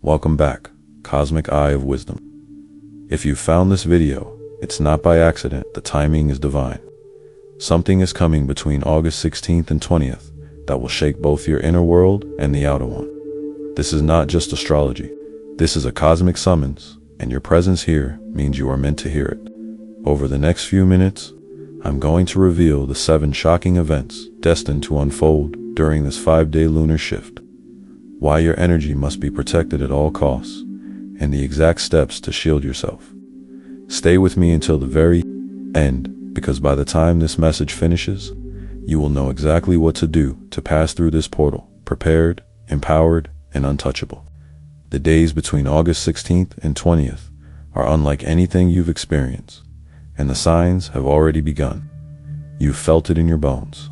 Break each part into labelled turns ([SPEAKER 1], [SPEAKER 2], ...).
[SPEAKER 1] Welcome back, Cosmic Eye of Wisdom. If you found this video, it's not by accident. The timing is divine. Something is coming between August 16th and 20th that will shake both your inner world and the outer one. This is not just astrology. This is a cosmic summons, and your presence here means you are meant to hear it. Over the next few minutes, I'm going to reveal the 7 shocking events destined to unfold during this 5-day lunar shift, why your energy must be protected at all costs, and the exact steps to shield yourself. Stay with me until the very end, because by the time this message finishes, you will know exactly what to do to pass through this portal, prepared, empowered, and untouchable. The days between August 16th and 20th are unlike anything you've experienced, and the signs have already begun. You've felt it in your bones.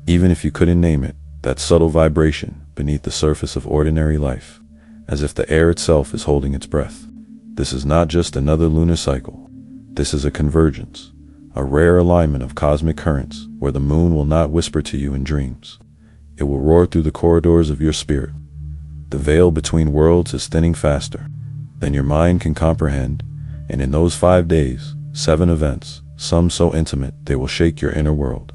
[SPEAKER 1] Even if you couldn't name it, that subtle vibration beneath the surface of ordinary life, as if the air itself is holding its breath. This is not just another lunar cycle. This is a convergence, a rare alignment of cosmic currents where the moon will not whisper to you in dreams. It will roar through the corridors of your spirit. The veil between worlds is thinning faster than your mind can comprehend, and in those 5 days, 7 events, some so intimate they will shake your inner world,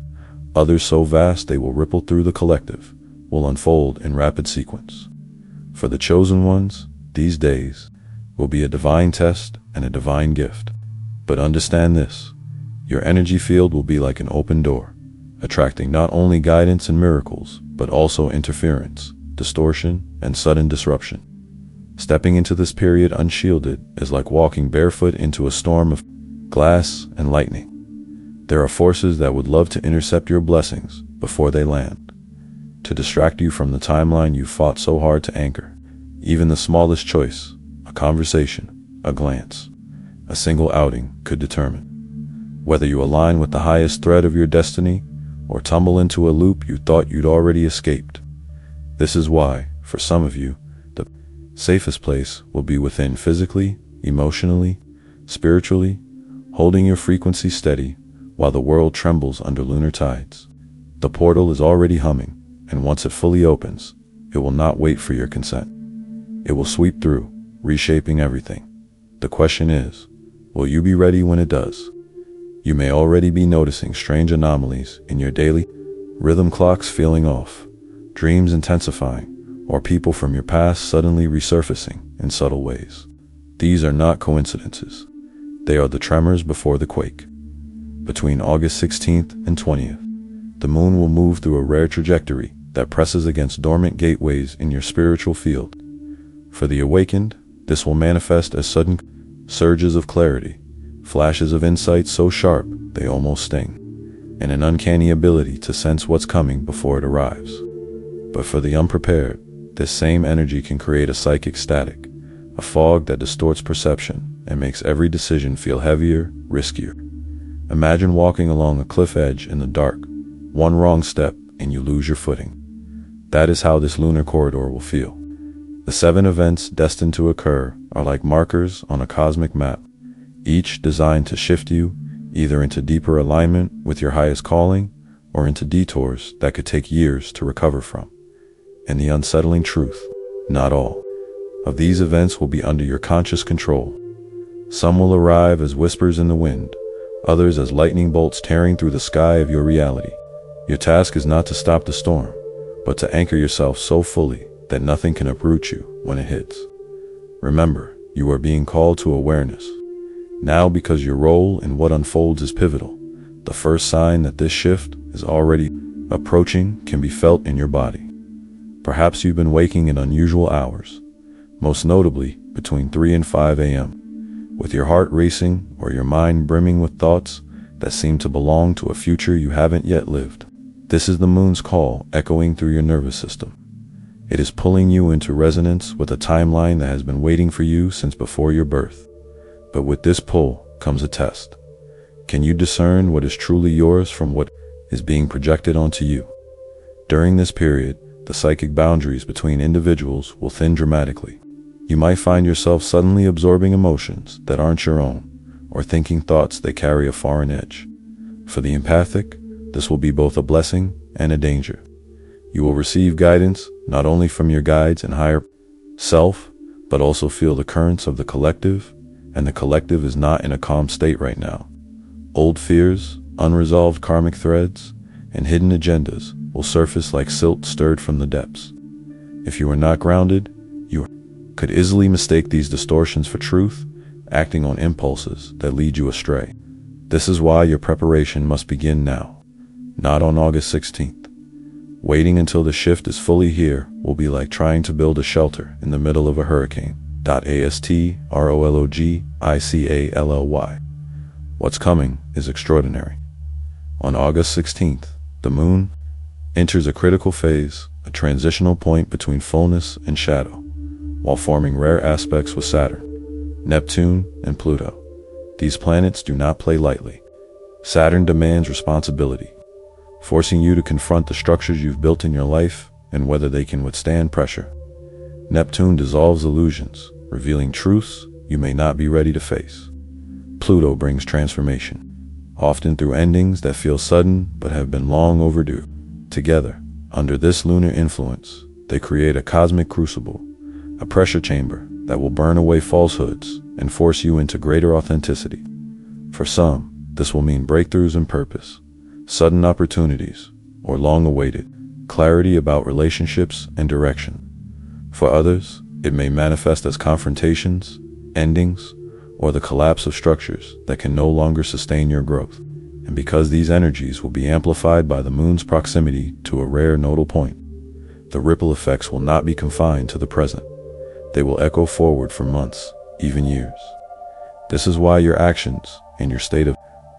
[SPEAKER 1] others so vast they will ripple through the collective, will unfold in rapid sequence. For the chosen ones, these days will be a divine test and a divine gift. But understand this, your energy field will be like an open door, attracting not only guidance and miracles, but also interference, distortion, and sudden disruption. Stepping into this period unshielded is like walking barefoot into a storm of glass and lightning. There are forces that would love to intercept your blessings before they land, to distract you from the timeline you fought so hard to anchor. Even the smallest choice, a conversation, a glance, a single outing could determine whether you align with the highest thread of your destiny or tumble into a loop you thought you'd already escaped. This is why, for some of you, the safest place will be within, physically, emotionally, spiritually, holding your frequency steady while the world trembles under lunar tides. The portal is already humming, and once it fully opens, it will not wait for your consent. It will sweep through, reshaping everything. The question is, will you be ready when it does? You may already be noticing strange anomalies in your daily rhythm, clocks feeling off, dreams intensifying, or people from your past suddenly resurfacing in subtle ways. These are not coincidences. They are the tremors before the quake. Between August 16th and 20th, the moon will move through a rare trajectory that presses against dormant gateways in your spiritual field. For the awakened, this will manifest as sudden surges of clarity, flashes of insight so sharp they almost sting, and an uncanny ability to sense what's coming before it arrives. But for the unprepared, this same energy can create a psychic static, a fog that distorts perception and makes every decision feel heavier, riskier. Imagine walking along a cliff edge in the dark. One wrong step and you lose your footing. That is how this lunar corridor will feel. The 7 events destined to occur are like markers on a cosmic map, each designed to shift you either into deeper alignment with your highest calling or into detours that could take years to recover from. And the unsettling truth, not all of these events will be under your conscious control. Some will arrive as whispers in the wind, others as lightning bolts tearing through the sky of your reality. Your task is not to stop the storm, but to anchor yourself so fully that nothing can uproot you when it hits. Remember, you are being called to awareness now, because your role in what unfolds is pivotal. The first sign that this shift is already approaching can be felt in your body. Perhaps you've been waking in unusual hours, most notably between 3 and 5 a.m., with your heart racing or your mind brimming with thoughts that seem to belong to a future you haven't yet lived. This is the moon's call echoing through your nervous system. It is pulling you into resonance with a timeline that has been waiting for you since before your birth. But with this pull comes a test. Can you discern what is truly yours from what is being projected onto you? During this period, the psychic boundaries between individuals will thin dramatically. You might find yourself suddenly absorbing emotions that aren't your own, or thinking thoughts that carry a foreign edge. For the empathic, this will be both a blessing and a danger. You will receive guidance not only from your guides and higher self, but also feel the currents of the collective, and the collective is not in a calm state right now. Old fears, unresolved karmic threads, and hidden agendas will surface like silt stirred from the depths. If you are not grounded, you could easily mistake these distortions for truth, acting on impulses that lead you astray. This is why your preparation must begin now, not on August 16th. Waiting until the shift is fully here will be like trying to build a shelter in the middle of a hurricane. Astrologically. What's coming is extraordinary. On August 16th, the moon enters a critical phase, a transitional point between fullness and shadow, while forming rare aspects with Saturn, Neptune, and Pluto. These planets do not play lightly. Saturn demands responsibility, forcing you to confront the structures you've built in your life and whether they can withstand pressure. Neptune dissolves illusions, revealing truths you may not be ready to face. Pluto brings transformation, often through endings that feel sudden but have been long overdue. Together, under this lunar influence, they create a cosmic crucible, a pressure chamber that will burn away falsehoods and force you into greater authenticity. For some, this will mean breakthroughs in purpose, sudden opportunities, or long-awaited clarity about relationships and direction. For others, it may manifest as confrontations, endings, or the collapse of structures that can no longer sustain your growth. And because these energies will be amplified by the moon's proximity to a rare nodal point, the ripple effects will not be confined to the present. They will echo forward for months, even years. This is why your actions and your state of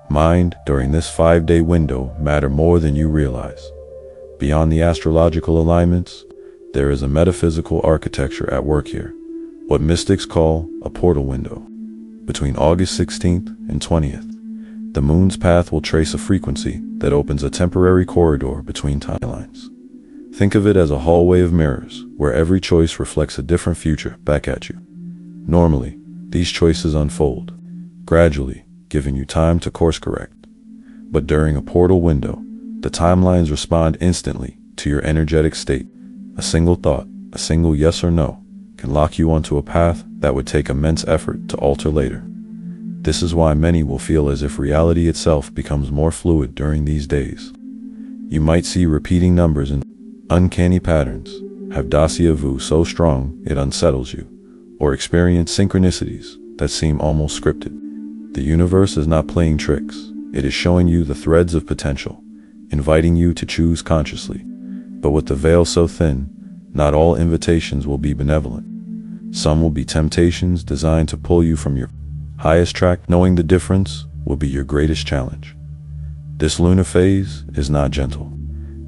[SPEAKER 1] mind during this 5-day window matter more than you realize. Beyond the astrological alignments, there is a metaphysical architecture at work here, what mystics call a portal window. Between August 16th and 20th, the moon's path will trace a frequency that opens a temporary corridor between timelines. Think of it as a hallway of mirrors, where every choice reflects a different future back at you. Normally, these choices unfold, gradually, giving you time to course correct. But during a portal window, the timelines respond instantly to your energetic state. A single thought, a single yes or no, can lock you onto a path that would take immense effort to alter later. This is why many will feel as if reality itself becomes more fluid during these days. You might see repeating numbers and uncanny patterns, have déjà vu so strong it unsettles you, or experience synchronicities that seem almost scripted. The universe is not playing tricks. It is showing you the threads of potential, inviting you to choose consciously. But with the veil so thin, not all invitations will be benevolent. Some will be temptations designed to pull you from your highest track. Knowing the difference will be your greatest challenge. This lunar phase is not gentle.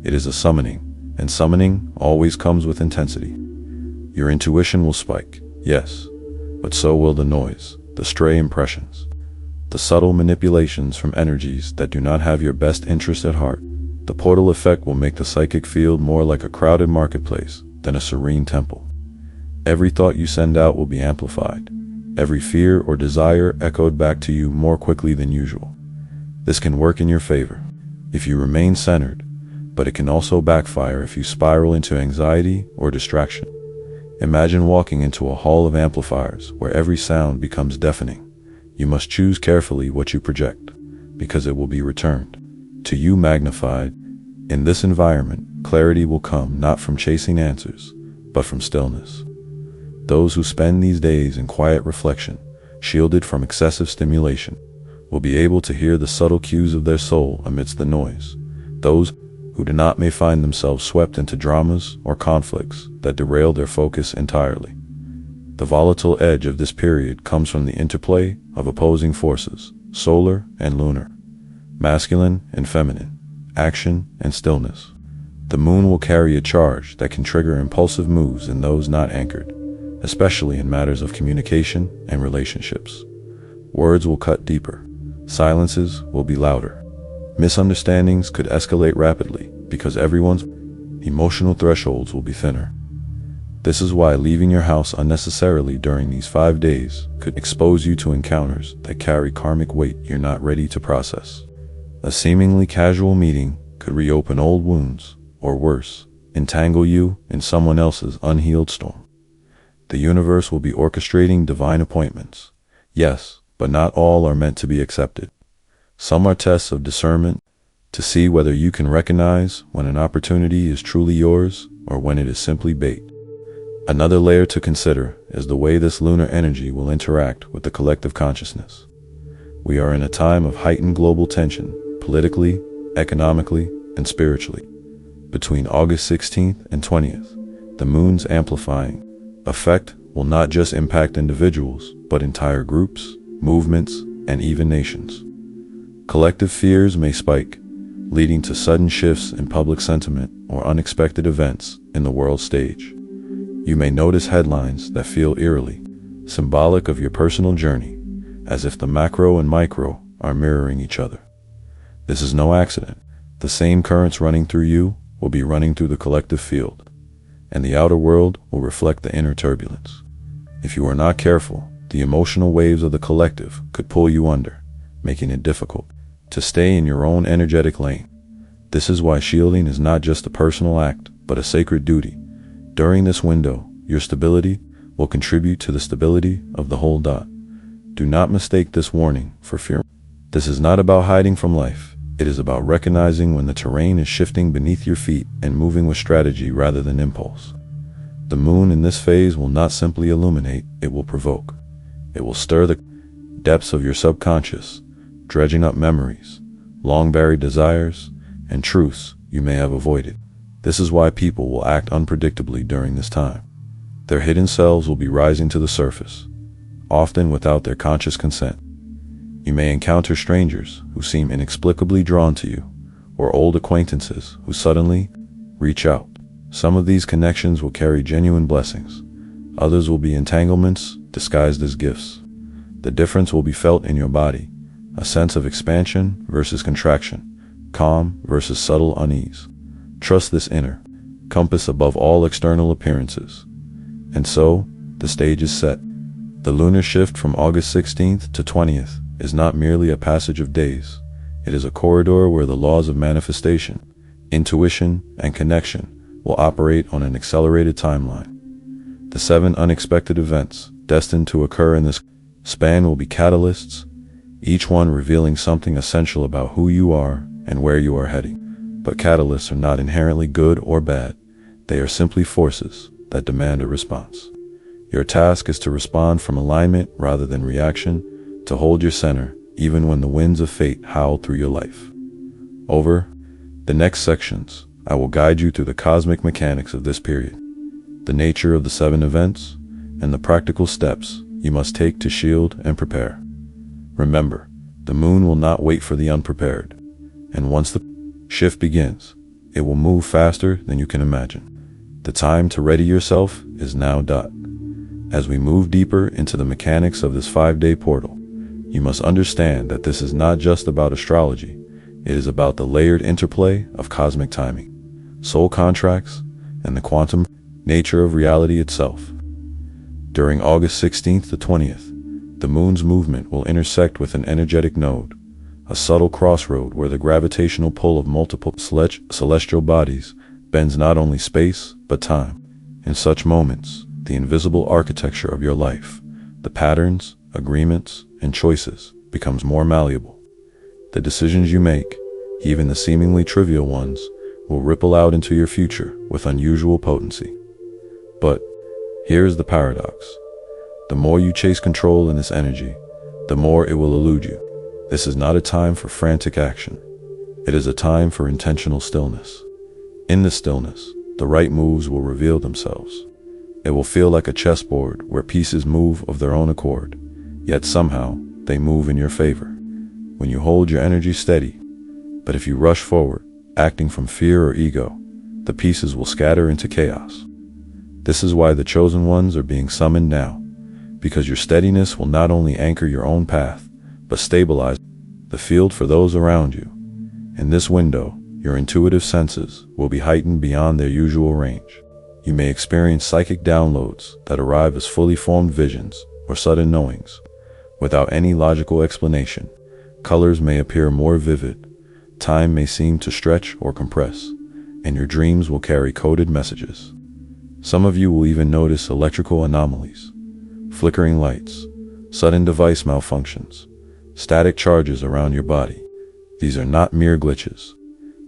[SPEAKER 1] It is a summoning, and summoning always comes with intensity. Your intuition will spike, yes, but so will the noise, the stray impressions, the subtle manipulations from energies that do not have your best interest at heart. The portal effect will make the psychic field more like a crowded marketplace than a serene temple. Every thought you send out will be amplified, every fear or desire echoed back to you more quickly than usual. This can work in your favor if you remain centered, but it can also backfire if you spiral into anxiety or distraction. Imagine walking into a hall of amplifiers where every sound becomes deafening. You must choose carefully what you project, because it will be returned to you magnified. In this environment, clarity will come not from chasing answers, but from stillness. Those who spend these days in quiet reflection, shielded from excessive stimulation, will be able to hear the subtle cues of their soul amidst the noise. Those who do not may find themselves swept into dramas or conflicts that derail their focus entirely. The volatile edge of this period comes from the interplay of opposing forces, solar and lunar, masculine and feminine, action and stillness. The moon will carry a charge that can trigger impulsive moves in those not anchored, especially in matters of communication and relationships. Words will cut deeper, silences will be louder. Misunderstandings could escalate rapidly because everyone's emotional thresholds will be thinner. This is why leaving your house unnecessarily during these 5 days could expose you to encounters that carry karmic weight you're not ready to process. A seemingly casual meeting could reopen old wounds, or worse, entangle you in someone else's unhealed storm. The universe will be orchestrating divine appointments. Yes, but not all are meant to be accepted. Some are tests of discernment to see whether you can recognize when an opportunity is truly yours or when it is simply bait. Another layer to consider is the way this lunar energy will interact with the collective consciousness. We are in a time of heightened global tension, politically, economically, and spiritually. Between August 16th and 20th, the moon's amplifying effect will not just impact individuals, but entire groups, movements, and even nations. Collective fears may spike, leading to sudden shifts in public sentiment or unexpected events in the world stage. You may notice headlines that feel eerily symbolic of your personal journey, as if the macro and micro are mirroring each other. This is no accident. The same currents running through you will be running through the collective field, and the outer world will reflect the inner turbulence. If you are not careful, the emotional waves of the collective could pull you under, making it difficult to stay in your own energetic lane. This is why shielding is not just a personal act, but a sacred duty. During this window, your stability will contribute to the stability of the whole. Do not mistake this warning for fear. This is not about hiding from life. It is about recognizing when the terrain is shifting beneath your feet and moving with strategy rather than impulse. The moon in this phase will not simply illuminate, it will provoke. It will stir the depths of your subconscious, dredging up memories, long-buried desires, and truths you may have avoided. This is why people will act unpredictably during this time. Their hidden selves will be rising to the surface, often without their conscious consent. You may encounter strangers who seem inexplicably drawn to you, or old acquaintances who suddenly reach out. Some of these connections will carry genuine blessings. Others will be entanglements disguised as gifts. The difference will be felt in your body, a sense of expansion versus contraction, calm versus subtle unease. Trust this inner compass above all external appearances. And so, the stage is set. The lunar shift from August 16th to 20th is not merely a passage of days. It is a corridor where the laws of manifestation, intuition, and connection will operate on an accelerated timeline. The 7 unexpected events destined to occur in this span will be catalysts, each one revealing something essential about who you are and where you are heading. But catalysts are not inherently good or bad. They are simply forces that demand a response. Your task is to respond from alignment rather than reaction, to hold your center even when the winds of fate howl through your life. Over the next sections, I will guide you through the cosmic mechanics of this period, the nature of the 7 events, and the practical steps you must take to shield and prepare. Remember, the moon will not wait for the unprepared, and once the shift begins, it will move faster than you can imagine. The time to ready yourself is now. As we move deeper into the mechanics of this 5-day portal, you must understand that this is not just about astrology. It is about the layered interplay of cosmic timing, soul contracts, and the quantum nature of reality itself. During August 16th to 20th, the moon's movement will intersect with an energetic node, a subtle crossroad where the gravitational pull of multiple celestial bodies bends not only space, but time. In such moments, the invisible architecture of your life, the patterns, agreements, and choices, becomes more malleable. The decisions you make, even the seemingly trivial ones, will ripple out into your future with unusual potency. But here's the paradox. The more you chase control in this energy, the more it will elude you. This is not a time for frantic action. It is a time for intentional stillness. In this stillness, the right moves will reveal themselves. It will feel like a chessboard where pieces move of their own accord, yet somehow they move in your favor when you hold your energy steady. But if you rush forward, acting from fear or ego, the pieces will scatter into chaos. This is why the chosen ones are being summoned now, because your steadiness will not only anchor your own path, but stabilize the field for those around you. In this window, your intuitive senses will be heightened beyond their usual range. You may experience psychic downloads that arrive as fully formed visions or sudden knowings. Without any logical explanation, colors may appear more vivid, time may seem to stretch or compress, and your dreams will carry coded messages. Some of you will even notice electrical anomalies, flickering lights, sudden device malfunctions, static charges around your body. These are not mere glitches.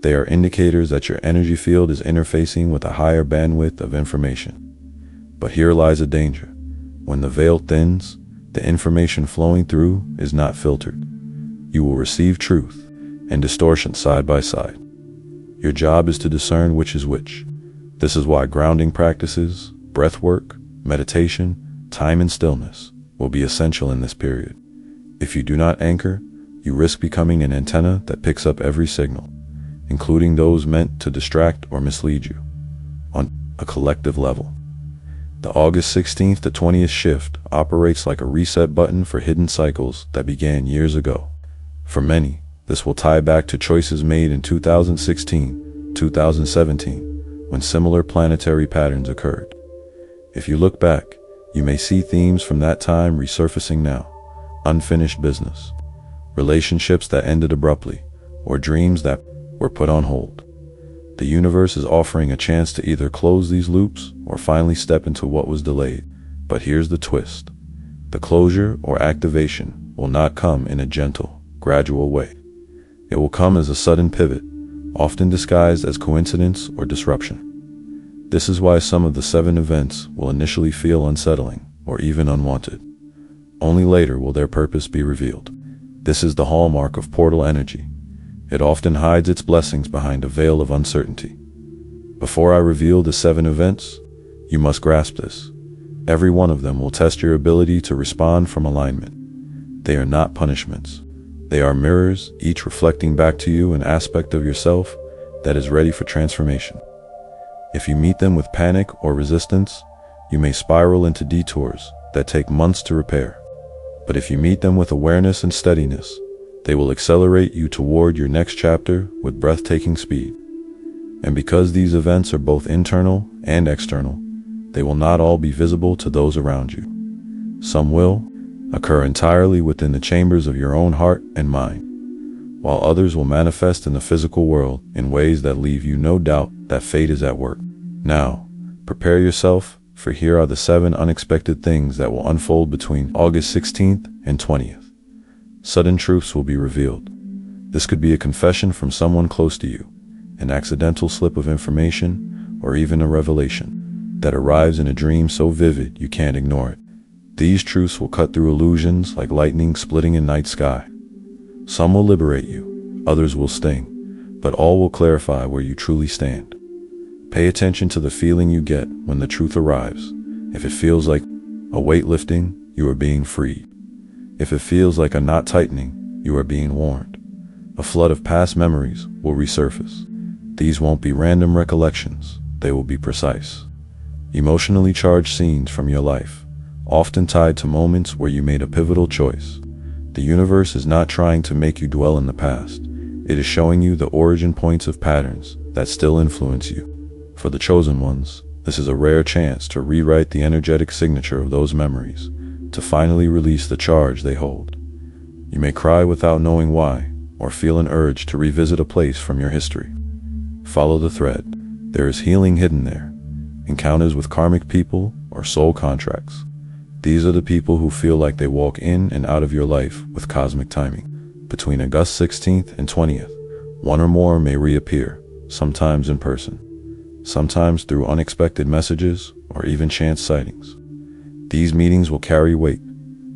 [SPEAKER 1] They are indicators that your energy field is interfacing with a higher bandwidth of information. But here lies a danger. When the veil thins, the information flowing through is not filtered. You will receive truth and distortion side by side. Your job is to discern which is which. This is why grounding practices, breath work, meditation, time and stillness will be essential in this period. If you do not anchor, you risk becoming an antenna that picks up every signal, including those meant to distract or mislead you, on a collective level. The August 16th to 20th shift operates like a reset button for hidden cycles that began years ago. For many, this will tie back to choices made in 2016, 2017, when similar planetary patterns occurred. If you look back, you may see themes from that time resurfacing now: unfinished business, relationships that ended abruptly, or dreams that were put on hold. The universe is offering a chance to either close these loops or finally step into what was delayed. But here's the twist. The closure or activation will not come in a gentle, gradual way. It will come as a sudden pivot, often disguised as coincidence or disruption. This is why some of the 7 events will initially feel unsettling or even unwanted. Only later will their purpose be revealed. This is the hallmark of portal energy. It often hides its blessings behind a veil of uncertainty. Before I reveal the 7 events, you must grasp this. Every one of them will test your ability to respond from alignment. They are not punishments. They are mirrors, each reflecting back to you an aspect of yourself that is ready for transformation. If you meet them with panic or resistance, you may spiral into detours that take months to repair. But if you meet them with awareness and steadiness, they will accelerate you toward your next chapter with breathtaking speed. And because these events are both internal and external, they will not all be visible to those around you. Some will occur entirely within the chambers of your own heart and mind, while others will manifest in the physical world in ways that leave you no doubt that fate is at work. Now, prepare yourself, for here are the 7 unexpected things that will unfold between August 16th and 20th. Sudden truths will be revealed. This could be a confession from someone close to you, an accidental slip of information, or even a revelation that arrives in a dream so vivid you can't ignore it. These truths will cut through illusions like lightning splitting a night sky. Some will liberate you, others will sting, but all will clarify where you truly stand. Pay attention to the feeling you get when the truth arrives. If it feels like a weight lifting, you are being freed. If it feels like a knot tightening, you are being warned. A flood of past memories will resurface. These won't be random recollections, they will be precise. Emotionally charged scenes from your life, often tied to moments where you made a pivotal choice. The universe is not trying to make you dwell in the past. It is showing you the origin points of patterns that still influence you. For the chosen ones, this is a rare chance to rewrite the energetic signature of those memories, to finally release the charge they hold. You may cry without knowing why, or feel an urge to revisit a place from your history. Follow the thread. There is healing hidden there. Encounters with karmic people or soul contracts. These are the people who feel like they walk in and out of your life with cosmic timing. Between August 16th and 20th, one or more may reappear, sometimes in person, sometimes through unexpected messages or even chance sightings. These meetings will carry weight,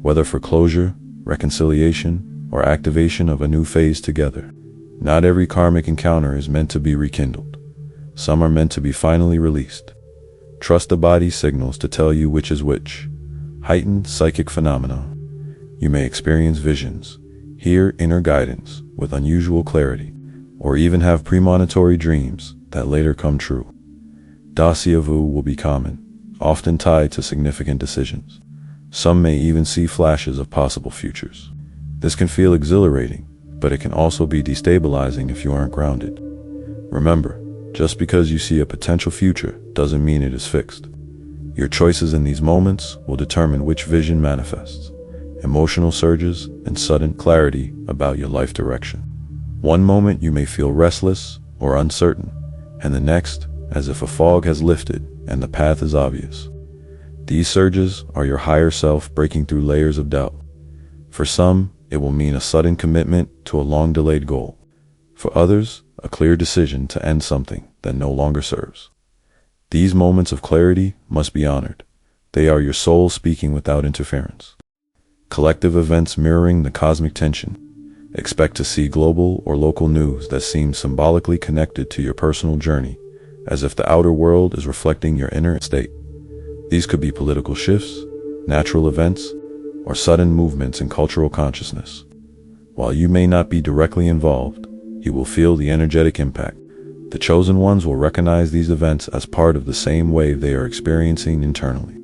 [SPEAKER 1] whether for closure, reconciliation, or activation of a new phase together. Not every karmic encounter is meant to be rekindled. Some are meant to be finally released. Trust the body's signals to tell you which is which. Heightened psychic phenomena. You may experience visions, hear inner guidance with unusual clarity, or even have premonitory dreams that later come true. Déjà vu will be common, often tied to significant decisions. Some may even see flashes of possible futures. This can feel exhilarating, but it can also be destabilizing if you aren't grounded. Remember, just because you see a potential future doesn't mean it is fixed. Your choices in these moments will determine which vision manifests. Emotional surges and sudden clarity about your life direction. One moment you may feel restless or uncertain, and the next, as if a fog has lifted, and the path is obvious. These surges are your higher self breaking through layers of doubt. For some, it will mean a sudden commitment to a long-delayed goal. For others, a clear decision to end something that no longer serves. These moments of clarity must be honored. They are your soul speaking without interference. Collective events mirroring the cosmic tension. Expect to see global or local news that seems symbolically connected to your personal journey, as if the outer world is reflecting your inner state. These could be political shifts, natural events, or sudden movements in cultural consciousness. While you may not be directly involved, you will feel the energetic impact. The chosen ones will recognize these events as part of the same wave they are experiencing internally,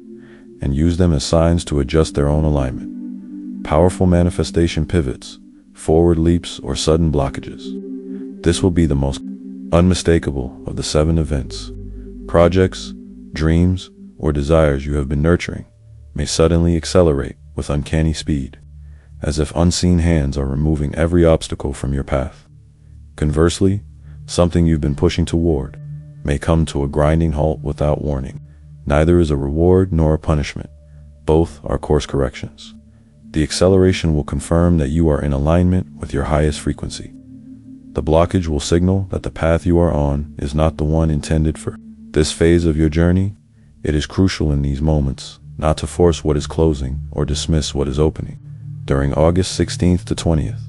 [SPEAKER 1] and use them as signs to adjust their own alignment. Powerful manifestation pivots, forward leaps, or sudden blockages. This will be the most unmistakable of the 7 events. Projects, dreams, or desires you have been nurturing may suddenly accelerate with uncanny speed, as if unseen hands are removing every obstacle from your path. Conversely, something you've been pushing toward may come to a grinding halt without warning. Neither is a reward nor a punishment. Both are course corrections. The acceleration will confirm that you are in alignment with your highest frequency. The blockage will signal that the path you are on is not the one intended for this phase of your journey. It is crucial in these moments not to force what is closing or dismiss what is opening. During August 16th to 20th,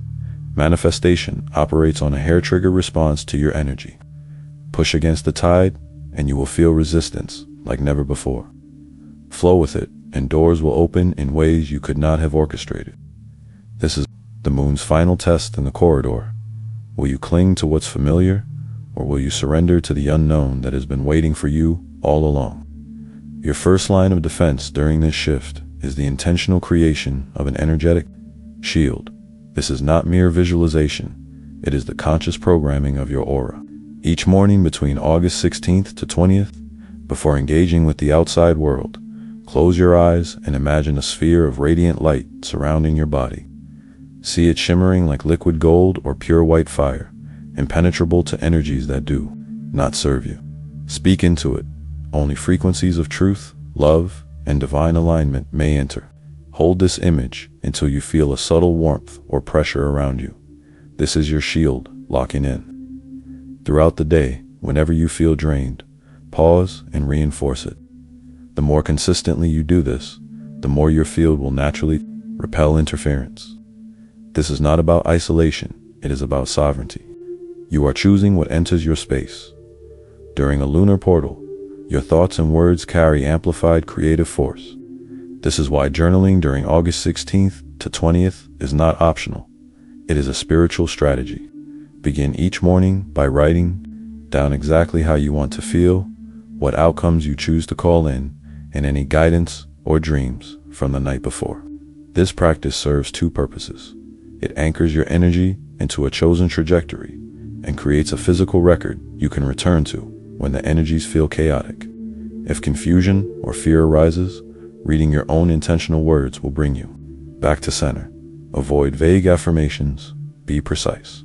[SPEAKER 1] manifestation operates on a hair-trigger response to your energy. Push against the tide, and you will feel resistance like never before. Flow with it, and doors will open in ways you could not have orchestrated. This is the moon's final test in the corridor. Will you cling to what's familiar, or will you surrender to the unknown that has been waiting for you all along? Your first line of defense during this shift is the intentional creation of an energetic shield. This is not mere visualization. It is the conscious programming of your aura. Each morning between August 16th to 20th, before engaging with the outside world, close your eyes and imagine a sphere of radiant light surrounding your body. See it shimmering like liquid gold or pure white fire, impenetrable to energies that do not serve you. Speak into it. Only frequencies of truth, love, and divine alignment may enter. Hold this image until you feel a subtle warmth or pressure around you. This is your shield locking in. Throughout the day, whenever you feel drained, pause and reinforce it. The more consistently you do this, the more your field will naturally repel interference. This is not about isolation, it is about sovereignty. You are choosing what enters your space. During a lunar portal, your thoughts and words carry amplified creative force. This is why journaling during August 16th to 20th is not optional. It is a spiritual strategy. Begin each morning by writing down exactly how you want to feel, what outcomes you choose to call in, and any guidance or dreams from the night before. This practice serves 2 purposes. It anchors your energy into a chosen trajectory and creates a physical record you can return to when the energies feel chaotic. If confusion or fear arises, reading your own intentional words will bring you back to center. Avoid vague affirmations, be precise.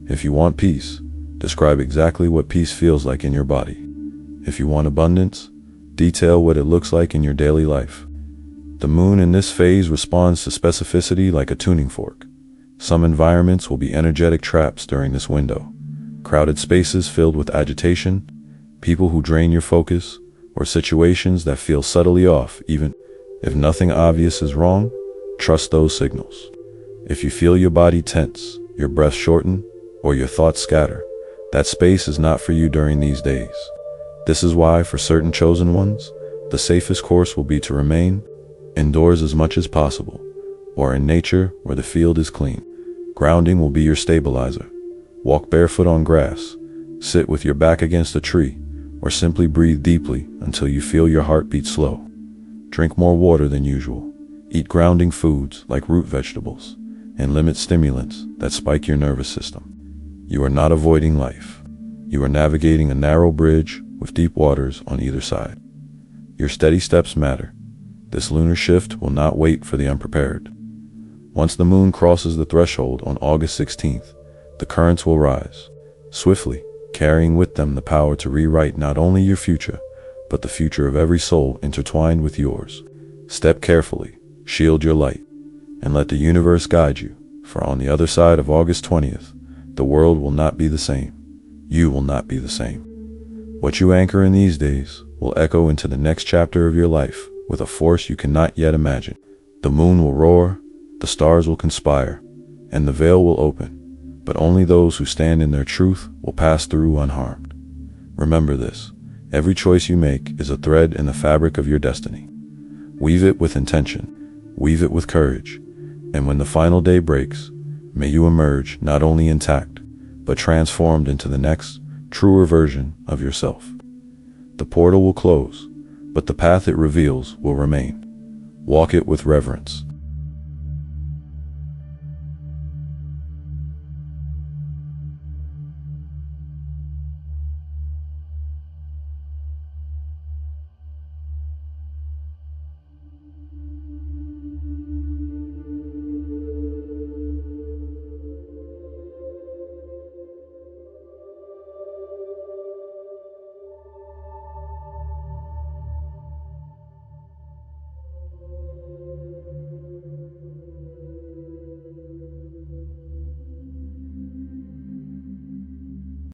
[SPEAKER 1] If you want peace, describe exactly what peace feels like in your body. If you want abundance, detail what it looks like in your daily life. The moon in this phase responds to specificity like a tuning fork. Some environments will be energetic traps during this window. Crowded spaces filled with agitation, people who drain your focus, or situations that feel subtly off. Even if nothing obvious is wrong, trust those signals. If you feel your body tense, your breath shorten, or your thoughts scatter, that space is not for you during these days. This is why, for certain chosen ones, the safest course will be to remain indoors as much as possible, or in nature where the field is clean. Grounding will be your stabilizer. Walk barefoot on grass, sit with your back against a tree, or simply breathe deeply until you feel your heartbeat slow. Drink more water than usual. Eat grounding foods like root vegetables, and limit stimulants that spike your nervous system. You are not avoiding life. You are navigating a narrow bridge with deep waters on either side. Your steady steps matter. This lunar shift will not wait for the unprepared. Once the moon crosses the threshold on August 16th, the currents will rise, swiftly, carrying with them the power to rewrite not only your future, but the future of every soul intertwined with yours. Step carefully, shield your light, and let the universe guide you, for on the other side of August 20th, the world will not be the same. You will not be the same. What you anchor in these days will echo into the next chapter of your life with a force you cannot yet imagine. The moon will roar, the stars will conspire, and the veil will open, but only those who stand in their truth will pass through unharmed. Remember this: every choice you make is a thread in the fabric of your destiny. Weave it with intention, weave it with courage, and when the final day breaks, may you emerge not only intact, but transformed into the next, truer version of yourself. The portal will close, but the path it reveals will remain. Walk it with reverence,